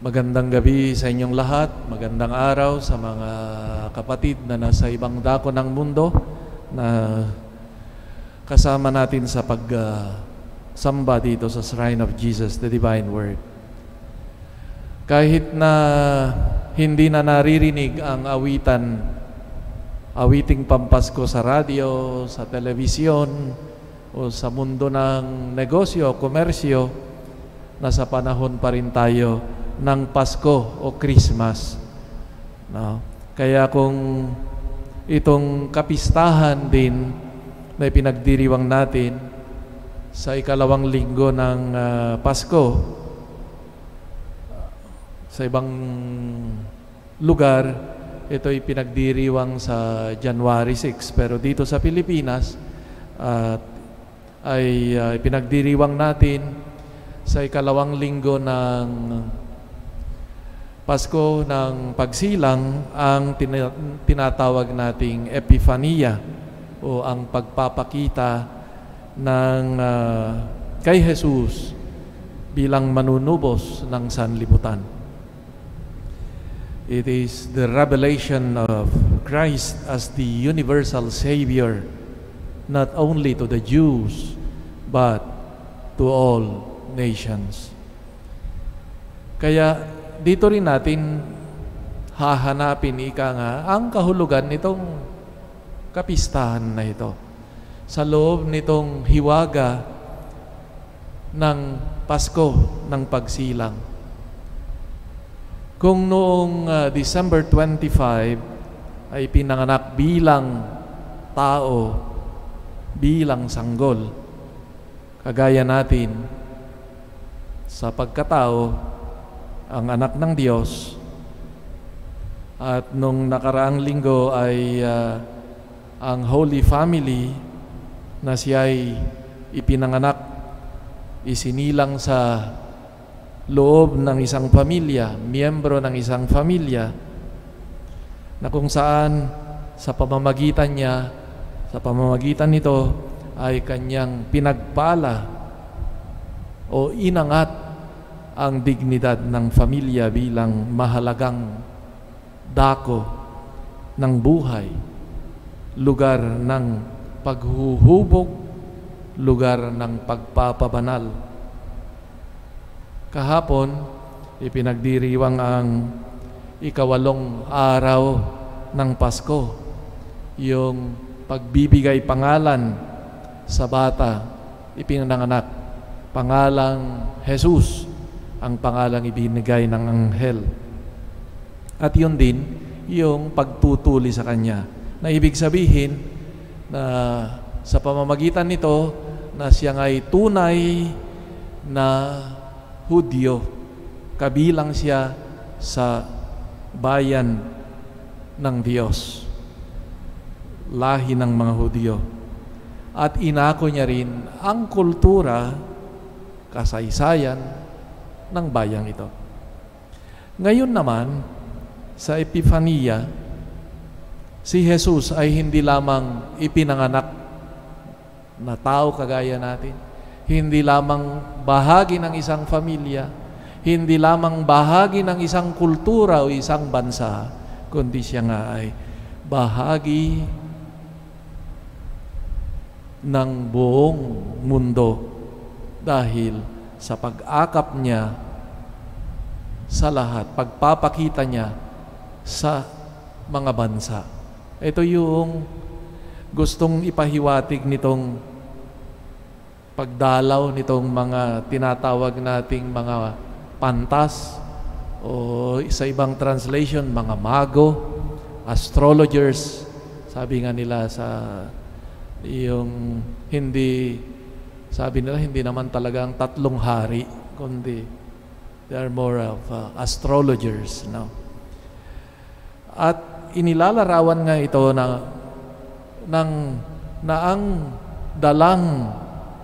Magandang gabi sa inyong lahat. Magandang araw sa mga kapatid na nasa ibang dako ng mundo na kasama natin sa pagsamba dito sa Shrine of Jesus, the Divine Word. Kahit na hindi na naririnig ang awiting pampasko sa radyo, sa telebisyon, o sa mundo ng negosyo o komersyo, nasa panahon pa rin tayo ng Pasko o Christmas. No? Kaya kung itong kapistahan din na pinagdiriwang natin sa ikalawang linggo ng Pasko, sa ibang lugar, ito'y pinagdiriwang sa January 6. Pero dito sa Pilipinas, ay pinagdiriwang natin sa ikalawang linggo ng Pasko ng Pagsilang, ang tinatawag nating Epifania o ang pagpapakita ng kay Jesus bilang manunubos ng sanlibutan. It is the revelation of Christ as the universal Savior, not only to the Jews but to all nations. Kaya dito rin natin hahanapin ang kahulugan nitong kapistahan na ito sa loob nitong hiwaga ng Pasko ng Pagsilang. Kung noong December 25 ay pinanganak bilang tao, bilang sanggol, kagaya natin sa pagkatao, ang anak ng Diyos, at nung nakaraang linggo ay ang Holy Family na siya ay ipinanganak, isinilang sa loob ng isang pamilya, miyembro ng isang pamilya, na kung saan sa pamamagitan nito ay kanyang pinagpala o inangat ang dignidad ng pamilya bilang mahalagang dako ng buhay, lugar ng paghuhubog, lugar ng pagpapabanal. Kahapon, ipinagdiriwang ang ikawalong araw ng Pasko, yung pagbibigay pangalan sa bata, ipinanganak, pangalang Jesus, ang pangalang ibinigay ng anghel. At yun din, yung pagtutuli sa kanya, na ibig sabihin na sa pamamagitan nito na siya ay tunay na Hudyo, kabilang siya sa bayan ng Diyos, lahi ng mga Hudyo. At inako niya rin ang kultura, kasaysayan ng bayang ito. Ngayon naman, sa Epifania, si Jesus ay hindi lamang ipinanganak na tao kagaya natin, hindi lamang bahagi ng isang pamilya, hindi lamang bahagi ng isang kultura o isang bansa, kundi siya nga ay bahagi ng buong mundo dahil sa pag-akap niya sa lahat, pagpapakita niya sa mga bansa. Ito yung gustong ipahiwatig nitong pagdalaw nitong mga tinatawag nating mga pantas o sa ibang translation, mga mago, astrologers. Sabi nga nila sabi nila hindi naman talagang tatlong hari, kundi they are more of astrologers. No? At inilalarawan nga ito na ang dalang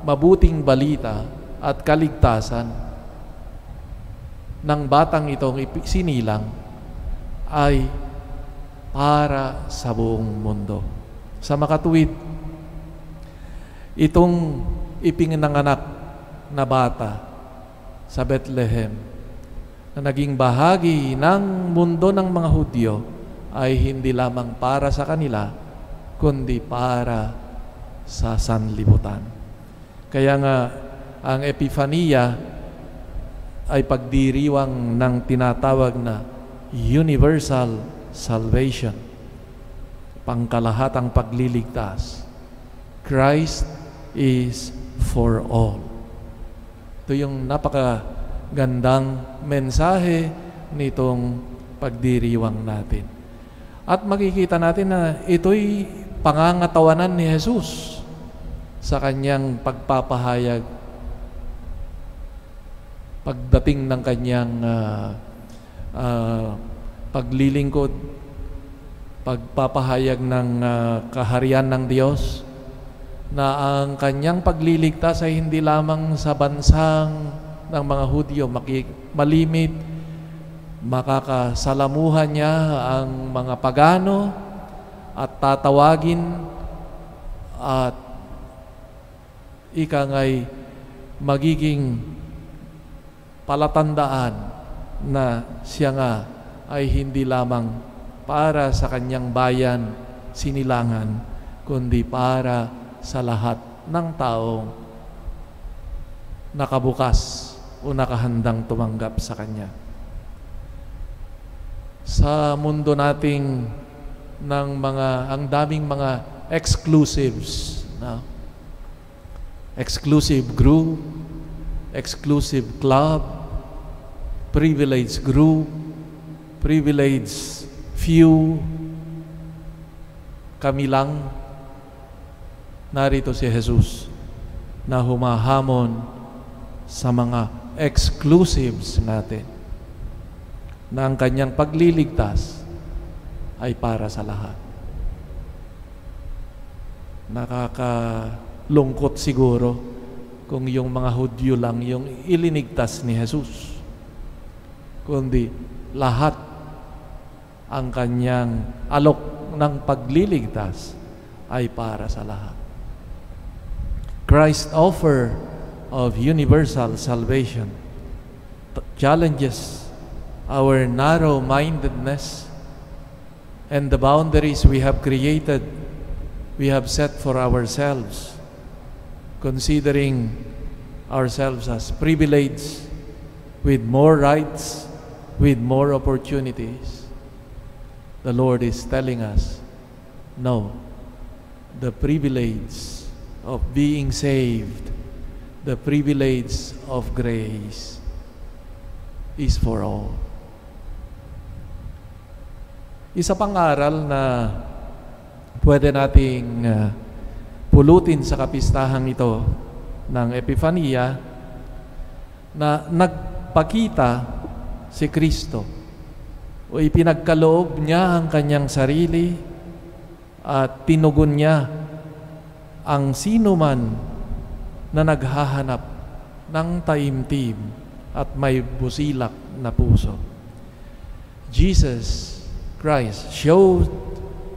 mabuting balita at kaligtasan ng batang itong sinilang ay para sa buong mundo. Sa makatuwid, itong ipinanganak na bata sa Bethlehem na naging bahagi ng mundo ng mga Hudyo ay hindi lamang para sa kanila, kundi para sa sanlibutan. Kaya nga, ang Epifania ay pagdiriwang ng tinatawag na universal salvation, pangkalahatang pagliligtas. Christ is for all. Ito yung napakagandang mensahe nitong pagdiriwang natin. At makikita natin na ito'y pangangatawanan ni Jesus sa kanyang pagpapahayag pagdating ng kanyang paglilingkod, pagpapahayag ng kaharian ng Diyos, na ang kanyang pagliligtas ay hindi lamang sa bansang ng mga Hudyo malimit, makakasalamuhan niya ang mga pagano at tatawagin at ika nga'y magiging palatandaan na siya nga ay hindi lamang para sa kanyang bayan, sinilangan, kundi para sa lahat ng taong nakabukas o nakahandang tumanggap sa Kanya. Sa mundo nating ang daming mga exclusives, no? Exclusive group, exclusive club, privileged group, privileged few. Kami lang. Narito si Jesus na humahamon sa mga exclusives natin, na ang kanyang pagliligtas ay para sa lahat. Nakakalungkot siguro kung yung mga Hudyo lang yung ilinigtas ni Jesus, kundi lahat ang kanyang alok ng pagliligtas ay para sa lahat. Christ's offer of universal salvation challenges our narrow-mindedness and the boundaries we have set for ourselves, considering ourselves as privileged, with more rights, with more opportunities. The Lord is telling us, no, the privilege of being saved, the privilege of grace is for all. Isa pang aral na pwede nating pulutin sa kapistahang ito ng Epifania, na nagpakita si Kristo o ipinagkaloob niya ang kanyang sarili at tinugon niya ang sino man na naghahanap ng taimtim at may busilak na puso. Jesus Christ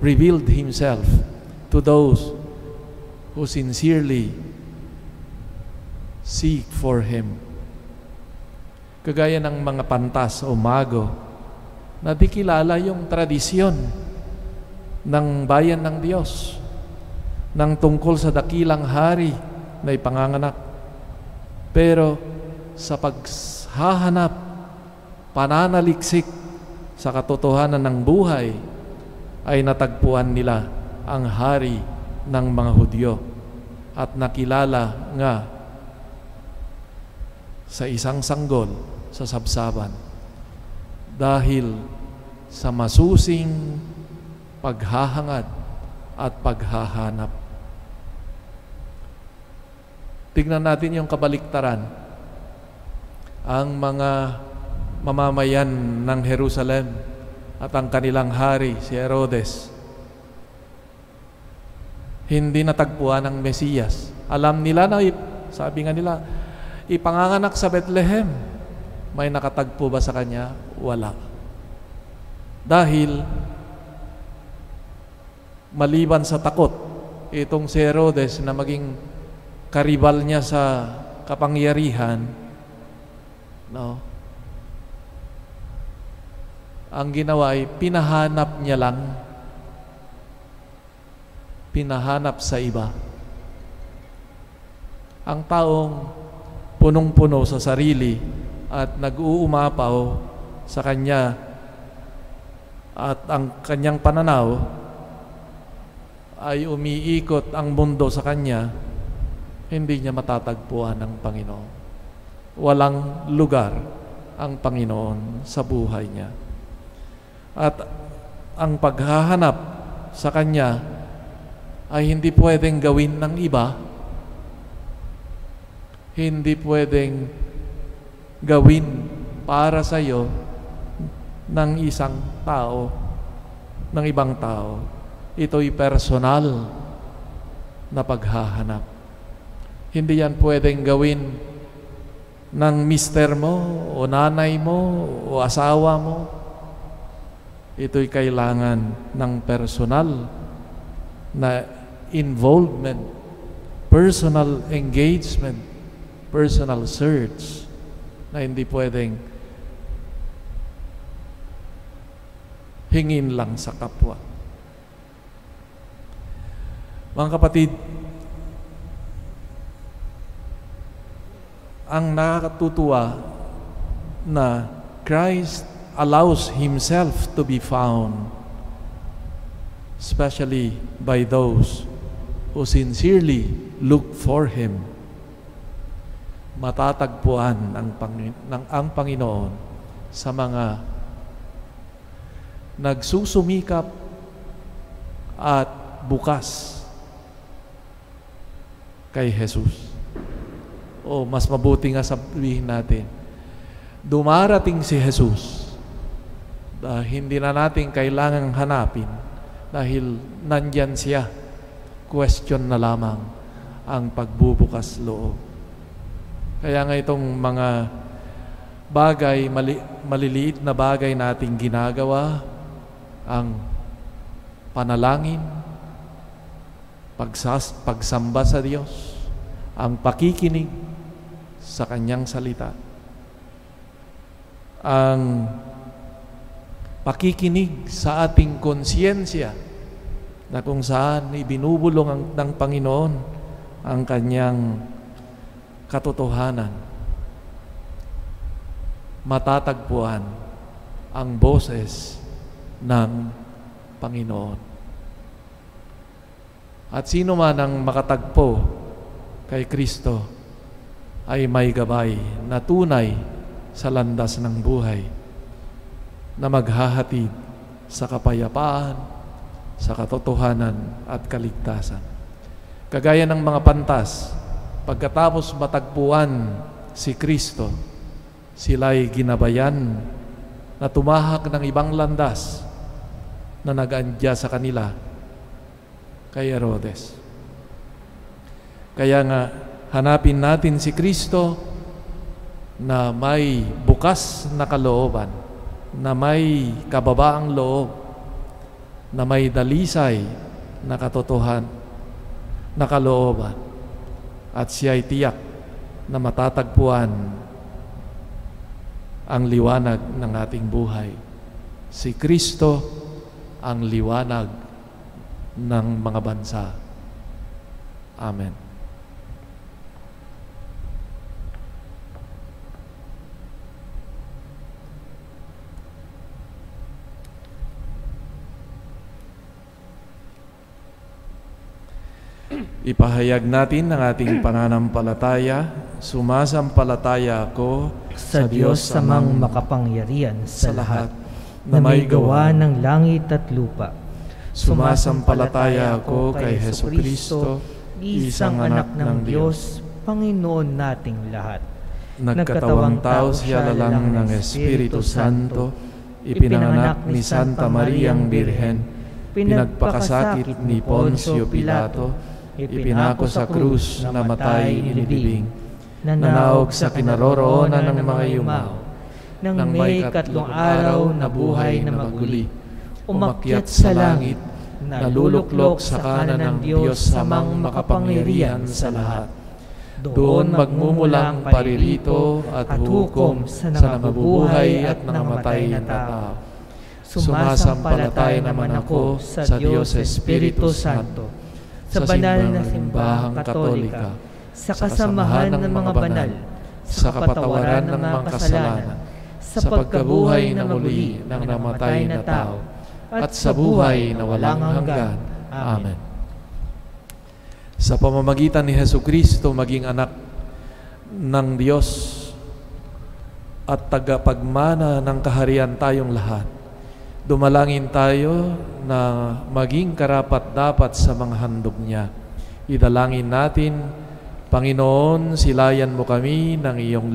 revealed Himself to those who sincerely seek for Him. Kagaya ng mga pantas o mago na di kilala yung tradisyon ng bayan ng Diyos, ng tungkol sa dakilang hari na ipanganganak. Pero sa paghahanap, pananaliksik sa katotohanan ng buhay, ay natagpuan nila ang hari ng mga Hudyo at nakilala nga sa isang sanggol sa sabsaban dahil sa masusing paghahangad at paghahanap. Tignan natin yung kabaliktaran. Ang mga mamamayan ng Jerusalem at ang kanilang hari, si Herodes, hindi natagpuan ang Mesiyas. Alam nila na, sabi nga nila, ipanganganak sa Bethlehem. May nakatagpo ba sa kanya? Wala. Dahil maliban sa takot, itong si Herodes na maging karibal niya sa kapangyarihan, no, ang ginawa ay pinahanap niya lang. Pinahanap sa iba. Ang taong punong-puno sa sarili at nag-uumapaw sa kanya at ang kanyang pananaw ay umiikot ang mundo sa kanya, hindi niya matatagpuan ang Panginoon. Walang lugar ang Panginoon sa buhay niya. At ang paghahanap sa kanya ay hindi pwedeng gawin ng iba, hindi pwedeng gawin para sa iyo ng isang tao, ng ibang tao. Ito'y personal na paghahanap. Hindi yan pwedeng gawin ng mister mo, o nanay mo, o asawa mo. Ito'y kailangan ng personal na involvement, personal engagement, personal search, na hindi pwedeng hingin lang sa kapwa. Mga kapatid, ang nakakatutuwa na Christ allows Himself to be found, especially by those who sincerely look for Him. Matatagpuan ang Panginoon sa mga nagsusumikap at bukas kay Jesus. O mas mabuti nga sabihin natin, dumarating si Jesus. Hindi na natin kailangang hanapin dahil nandyan siya. Question na lamang ang pagbubukas loob. Kaya nga itong mga bagay, maliliit na bagay nating ginagawa, ang panalangin, pagsamba sa Diyos, ang pakikinig sa Kanyang salita, ang pakikinig sa ating konsyensya na kung saan ibinubulong ng Panginoon ang Kanyang katotohanan. Matatagpuan ang boses ng Panginoon. At sino man ang makatagpo kay Kristo ay may gabay na tunay sa landas ng buhay na maghahatid sa kapayapaan, sa katotohanan at kaligtasan. Kagaya ng mga pantas, pagkatapos matagpuan si Kristo, sila'y ginabayan na tumahak ng ibang landas na nag-andya sa kanila kay Herodes. Kaya nga, hanapin natin si Kristo na may bukas na kalooban, na may kababaang loob, na may dalisay na katotohan, na kalooban, at siya'y tiyak na matatagpuan ang liwanag ng ating buhay. Si Kristo ang liwanag ng mga bansa. Amen. Ipahayag natin ang ating pananampalataya. Sumasampalataya ako sa Diyos samang makapangyarihan sa lahat, na may gawa ng langit at lupa. Sumasampalataya ako kay Jesucristo, isang anak ng Diyos, Panginoon nating lahat. Nagkatawang tao siya lalang ng Espiritu Santo, ipinanganak ni Santa Mariang Birhen, pinagpakasakit ni Poncio Pilato, ipinako sa krus, namatay, inilibing, nanaog sa kinaroroonan ng mga yumao, nang may 3 araw na buhay na maguli, umakyat sa langit, naluluklok sa kanan ng Diyos samang makapangyarihan sa lahat. Doon magmumulang paririto at hukom sa namabubuhay at namamatay na tao. Sumasampalataya naman ako sa Diyos Espiritu Santo, sa banal na simbahang Katolika, sa kasamahan ng mga banal, sa kapatawaran ng mga kasalanan, sa pagkabuhay na muli ng namatay na tao, at sa buhay na walang hanggan. Amen. Sa pamamagitan ni Jesucristo, maging anak ng Diyos at tagapagmana ng kaharian tayong lahat, dumalangin tayo na maging karapat-dapat sa mga handog niya. Idalangin natin, Panginoon, silayan mo kami ng iyong